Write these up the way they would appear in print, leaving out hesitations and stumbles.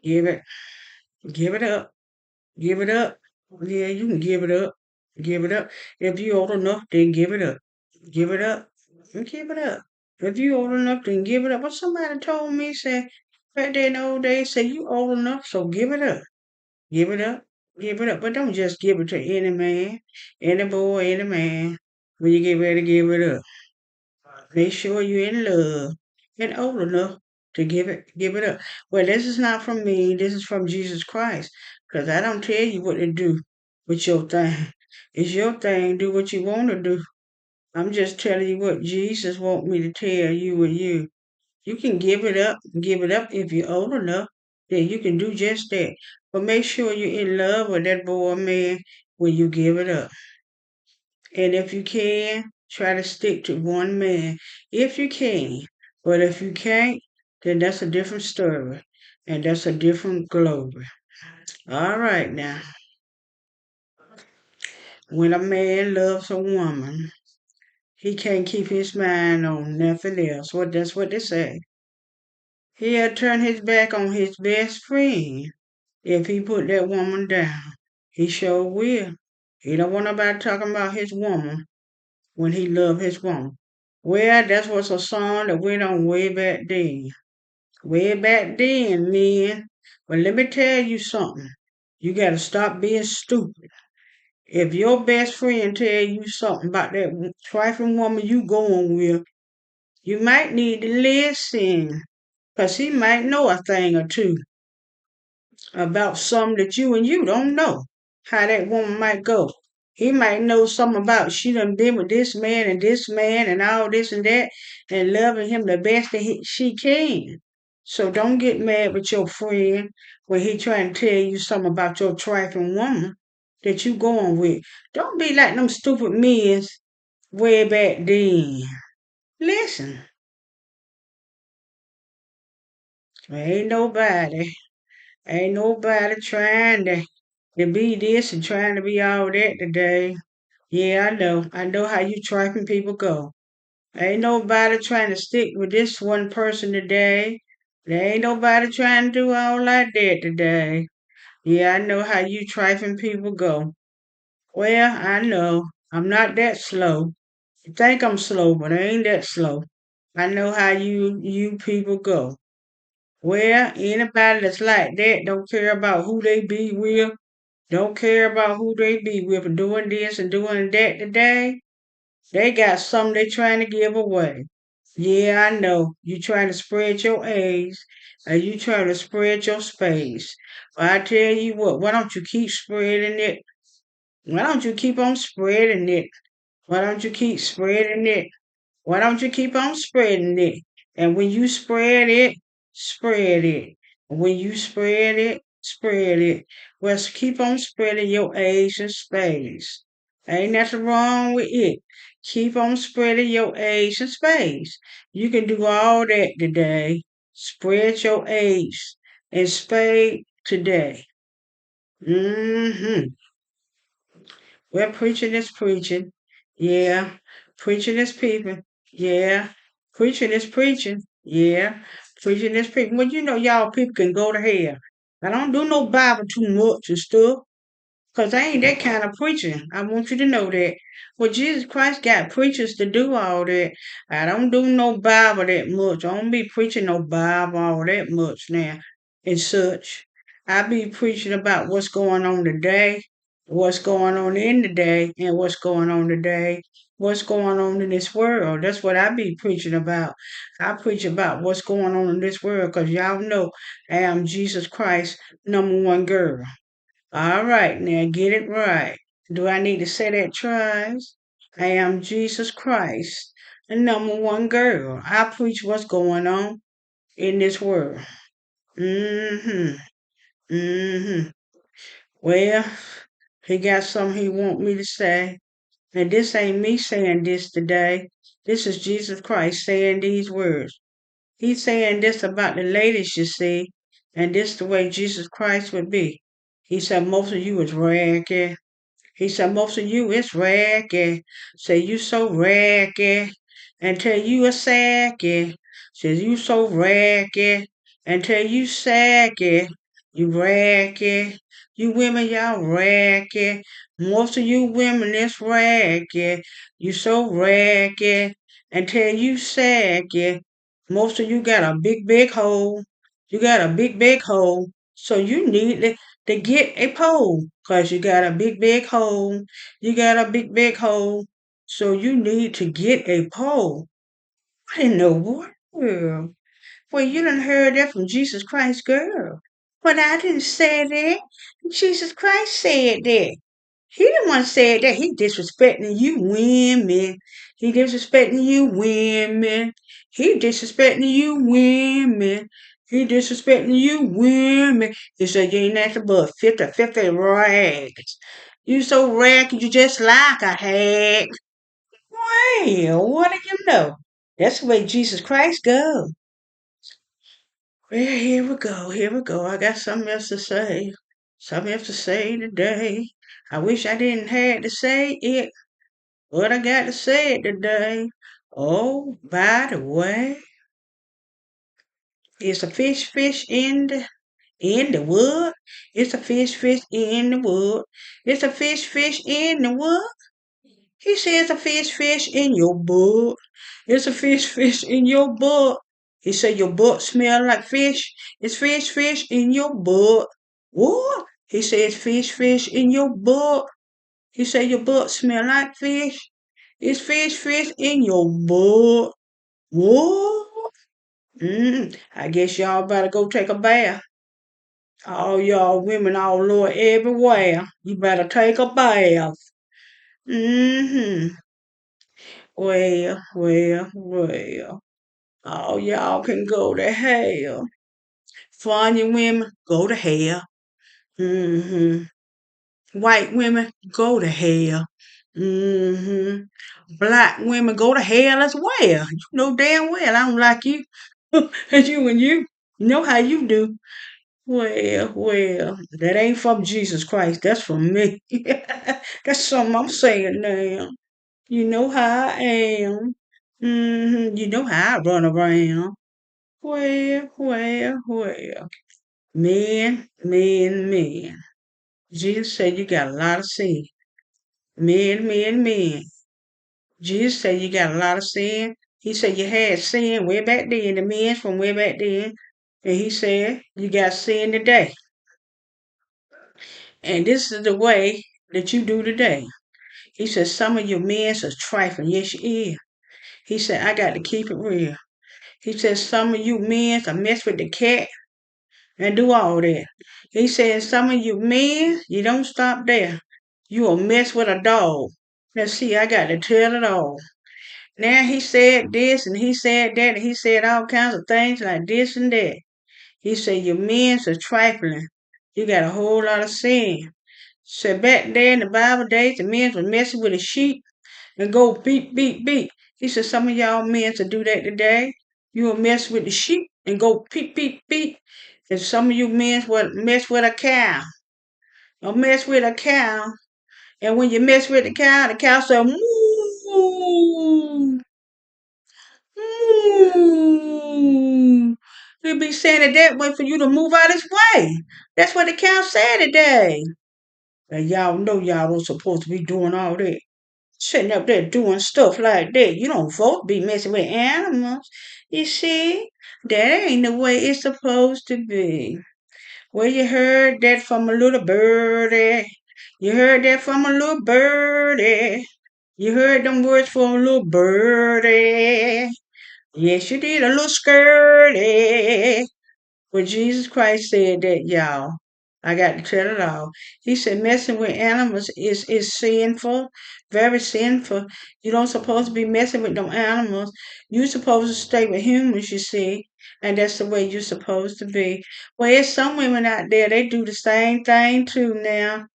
Give it. Give it up. Give it up. Yeah, you can give it up. Give it up. If you old enough, then give it up. Give it up. And give it up. If you old enough, then give it up. But somebody told me, said, back there in the old days, say you old enough, so give it up. Give it up. Give it up. But don't just give it to any man, any boy, any man. When you get ready to give it up, make sure you're in love and old enough to give it up. Well, this is not from me. This is from Jesus Christ. Because I don't tell you what to do with your thing. It's your thing. Do what you want to do. I'm just telling you what Jesus want me to tell you and you. You can give it up. Give it up if you're old enough. Then you can do just that. But make sure you're in love with that boy or man when you give it up. And if you can, try to stick to one man if you can. But if you can't, then that's a different story. And that's a different glory. All right now. When a man loves a woman, he can't keep his mind on nothing else. That's what they say. He'll turn his back on his best friend if he put that woman down. He sure will. He don't want nobody talking about his woman when he love his woman. Well, that's what's a song that went on way back then. Way back then, man. But let me tell you something. You gotta stop being stupid. If your best friend tell you something about that trifling woman you going with, you might need to listen. 'Cause he might know a thing or two about something that you and you don't know. How that woman might go. He might know something about she done been with this man and all this and that and loving him the best that she can. So don't get mad with your friend when he trying to tell you something about your trifling woman that you going with. Don't be like them stupid men way back then. Listen, ain't nobody trying to be this and trying to be all that today. Yeah, I know. I know how you trifling people go. Ain't nobody trying to stick with this one person today. There ain't nobody trying to do all like that today. Yeah, I know how you trifling people go. Well, I know. I'm not that slow. You think I'm slow, but I ain't that slow. I know how you people go. Well, anybody that's like that don't care about who they be with, don't care about who they be with and doing this and doing that today. They got something they trying to give away. Yeah, I know. You trying to spread your A's and you trying to spread your space. But I tell you what, why don't you keep spreading it? Why don't you keep on spreading it? Why don't you keep spreading it? Why don't you keep on spreading it? And when you spread it, spread it. When you spread it, spread it. Well, keep on spreading your A's and spades. Ain't nothing wrong with it. Keep on spreading your A's and spades. You can do all that today. Spread your A's and spade today. Mm-hmm. Well, preaching is preaching. Yeah. Preaching is people. Yeah. Preaching is preaching. Yeah. Preaching is preaching. Well, you know, y'all people can go to hell. I don't do no Bible too much and stuff. Because I ain't that kind of preaching. I want you to know that. Well, Jesus Christ got preachers to do all that. I don't do no Bible that much. I don't be preaching no Bible all that much now and such. I be preaching about what's going on today, what's going on in the day, and what's going on today, what's going on in this world. That's what I be preaching about. I preach about what's going on in this world because y'all know I am Jesus Christ, number one girl. All right, now get it right. Do I need to say that twice? I am Jesus Christ, the number one girl. I preach what's going on in this world. Mm-hmm. Mm-hmm. Well, he got something he want me to say. And this ain't me saying this today. This is Jesus Christ saying these words. He's saying this about the ladies, you see. And this the way Jesus Christ would be. He said most of you is raggy. He said, most of you is raggy. Say you so raggy. Until you a sacky. Says you so raggy. until you saggy, you raggy. You women, y'all raggy. Most of you women is raggy. You so raggy until you saggy. Most of you got a big, big hole. You got a big, big hole. So you need to get a pole. Cause you got a big, big hole. You got a big, big hole. So you need to get a pole. I didn't know what. Well, you done heard that from Jesus Christ, girl. But I didn't say that. Jesus Christ said that. He the one said that. He disrespecting you women. He disrespecting you women. He disrespecting you women. He disrespecting you women. He said you ain't nothing but 50 rags. You so rag, you just like a hag. Well, what do you know? That's the way Jesus Christ goes. Well, here we go. Here we go. I got something else to say. Something else to say today. I wish I didn't have to say it, but I got to say it today. Oh, by the way, it's a fish in the wood. It's a fish in the wood. It's a fish in the wood. He says a fish in your butt. It's a fish in your butt. He said your butt smell like fish. It's fish in your butt. What? He says fish in your butt. He said your butt smell like fish. It's fish in your butt. What? I guess y'all better go take a bath. All y'all women all over everywhere. You better take a bath. Mm-hmm. Well. Oh, y'all can go to hell. Funny women, go to hell. hmm White women, go to hell. hmm Black women, go to hell as well. You know damn well I don't like you. You know how you do. Well, that ain't from Jesus Christ. That's from me. That's something I'm saying now. You know how I am. You know how I run around. Well. Men. Jesus said you got a lot of sin. Men. Jesus said you got a lot of sin. He said you had sin way back then, the men from way back then. And he said you got sin today. And this is the way that you do today. He said some of your men are trifling. Yes, you is. He said I got to keep it real. He said some of you men are mess with the cat and do all that. He said some of you men, you don't stop there. You will mess with a dog. Now see, I got to tell it all. Now he said this and he said that and he said all kinds of things like this and that. He said your men's are trifling. You got a whole lot of sin. So back there in the Bible days, the men was messing with a sheep and go beep. He said some of y'all men to do that today. You will mess with the sheep and go beep. And some of you men will mess with a cow. Or mess with a cow. And when you mess with the cow said moo. Moo. He'll be saying it that way for you to move out his way. That's what the cow said today. And y'all know y'all don't supposed to be doing all that. Sitting up there doing stuff like that. You don't supposed to be messing with animals. You see? That ain't the way it's supposed to be. Well, you heard that from a little birdie. You heard that from a little birdie. You heard them words from a little birdie. Yes, you did, a little skirty. But Jesus Christ said that, y'all. I got to tell it all. He said messing with animals is sinful, very sinful. You don't supposed to be messing with them animals. You supposed to stay with humans, you see. And that's the way you're supposed to be. Well, there's some women out there, they do the same thing too now.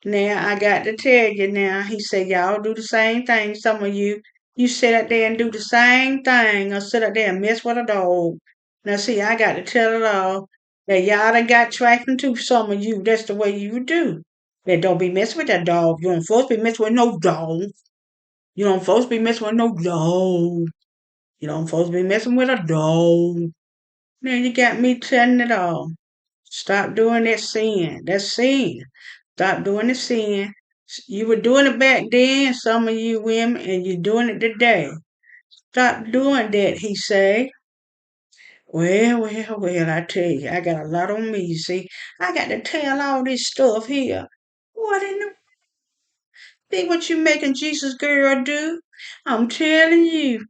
Now, I got to tell you now, he said, y'all do the same thing. Some of you sit out there and do the same thing or sit out there and mess with a dog. Now, see, I got to tell it all. That y'all done got trifling too, some of you. That's the way you do. That don't be messing with that dog. You don't supposed to be messing with no dog. You don't supposed to be messing with no dog. You don't supposed to be messing with a dog. Now you got me telling it all. Stop doing that sin. That's sin. Stop doing the sin. You were doing it back then, some of you women, and you're doing it today. Stop doing that, he say. Well, I tell you, I got a lot on me, you see. I got to tell all this stuff here. What in the see what you making Jesus girl do? I'm telling you.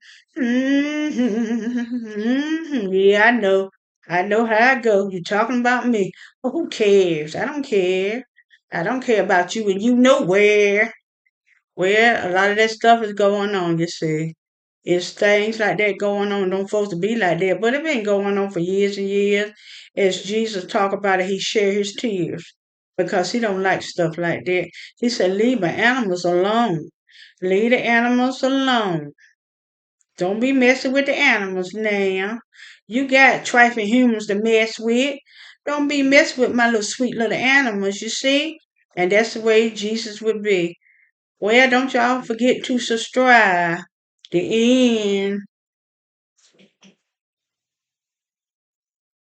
Yeah, I know. I know how I go. You talking about me. Well, who cares? I don't care. I don't care about you and you know where. Well, a lot of that stuff is going on, you see. It's things like that going on. Don't supposed to be like that, but it been going on for years and years. As Jesus talk about it, he share his tears because he don't like stuff like that. He said, "Leave the animals alone. Leave the animals alone. Don't be messing with the animals now. You got trifling humans to mess with. Don't be messing with my little sweet little animals. You see." And that's the way Jesus would be. Well, don't y'all forget to subscribe. The end.